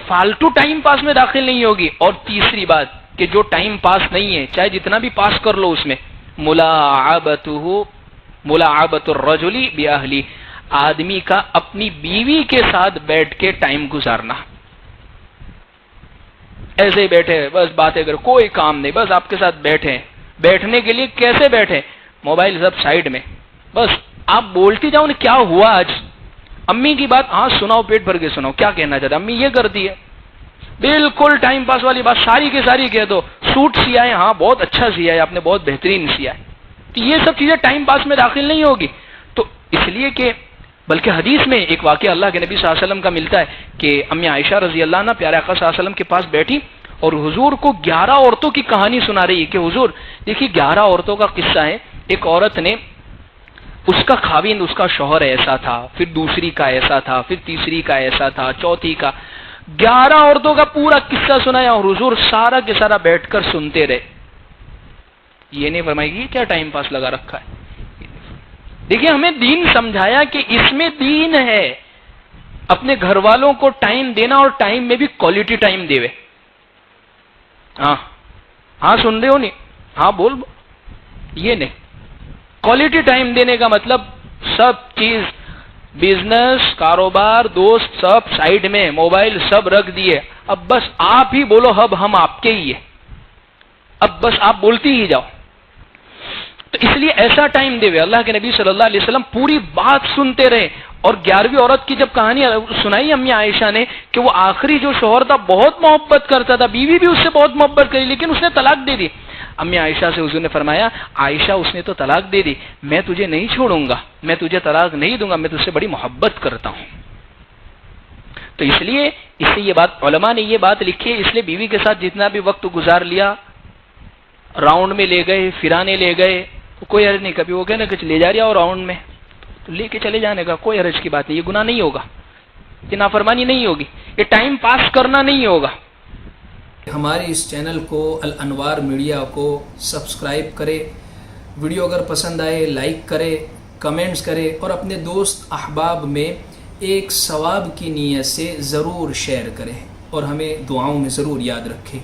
فالتو time pass میں داخل نہیں ہوگی. اور تیسری بات کہ جو ٹائم پاس نہیں ہے چاہے جتنا بھی پاس کر لو اس میں، ملاعبۃ الرجل باہلی، آدمی کا اپنی بیوی کے ساتھ بیٹھ کے ٹائم گزارنا. ایسے ہی بیٹھے بس باتیں کر، کوئی کام نہیں، بس آپ کے ساتھ بیٹھے. بیٹھنے کے لیے کیسے بیٹھے؟ موبائل سب سائڈ میں، بس آپ بولتی جاؤ نا کیا ہوا آج، امی کی بات ہاں سناؤ، پیٹ بھر کے سناؤ، کیا کہنا چاہتے امی یہ کرتی ہے، بالکل ٹائم پاس والی بات ساری کی ساری کہہ دو. سوٹ سیا ہے، ہاں بہت اچھا سیا ہے آپ نے، بہت بہترین سیا ہے. تو یہ سب چیزیں ٹائم پاس میں داخل نہیں ہوگی. تو اس لیے کہ بلکہ حدیث میں ایک واقعہ اللہ کے نبی صلی اللہ علیہ وسلم کا ملتا ہے کہ امی عائشہ رضی اللہ عنہ پیارے آقا صلی اللہ علیہ وسلم کے پاس بیٹھی اور حضور کو 11 عورتوں کی کہانی سنا رہی ہے کہ حضور دیکھیے 11 عورتوں کا قصہ ہے. ایک عورت نے، اس کا خاوند اس کا شوہر ایسا تھا، پھر دوسری کا ایسا تھا، پھر تیسری کا ایسا تھا، چوتھی کا، 11 عورتوں کا پورا قصہ سنایا اور حضور سارا کے سارا بیٹھ کر سنتے رہے. یہ نہیں فرمائے گی کیا ٹائم پاس لگا رکھا ہے. دیکھیے ہمیں دین سمجھایا کہ اس میں دین ہے، اپنے گھر والوں کو ٹائم دینا اور ٹائم میں بھی کوالٹی ٹائم دے. ہاں ہاں سن رہے ہو نہیں، ہاں بول، یہ نہیں. کوالٹی ٹائم دینے کا مطلب سب چیز، بزنس، کاروبار، دوست سب سائڈ میں، موبائل سب رکھ دیے، اب بس آپ ہی بولو، اب ہم آپ کے ہی ہیں، اب بس آپ بولتی ہی جاؤ. تو اس لیے ایسا ٹائم دے. اللہ کے نبی صلی اللہ علیہ وسلم پوری بات سنتے رہے. اور 11ویں عورت کی جب کہانی سنائی امی عائشہ نے کہ وہ آخری جو شوہر تھا بہت محبت کرتا تھا، بیوی بھی اس سے بہت محبت کری لیکن اس نے طلاق دے دی. امی عائشہ سے حضور نے فرمایا عائشہ اس نے تو طلاق دے دی، میں تجھے نہیں چھوڑوں گا، میں تجھے طلاق نہیں دوں گا، میں تجھ سے بڑی محبت کرتا ہوں. تو اس لیے اس سے یہ بات علماء نے یہ بات لکھی ہے، اس لیے بیوی کے ساتھ جتنا بھی وقت گزار لیا، راؤنڈ میں لے گئے، پھرانے لے گئے، کوئی حرج نہیں. کبھی وہ کہنا کہ لے جا رہا ہو راؤنڈ میں تو لے کے چلے جانے کا کوئی حرج کی بات نہیں، یہ گناہ نہیں ہوگا، یہ نافرمانی نہیں ہوگی، یہ ٹائم پاس کرنا نہیں ہوگا. ہمارے اس چینل کو الانوار میڈیا کو سبسکرائب کرے، ویڈیو اگر پسند آئے لائک کرے، کمنٹس کرے اور اپنے دوست احباب میں ایک ثواب کی نیت سے ضرور شیئر کرے اور ہمیں دعاؤں میں ضرور یاد رکھے.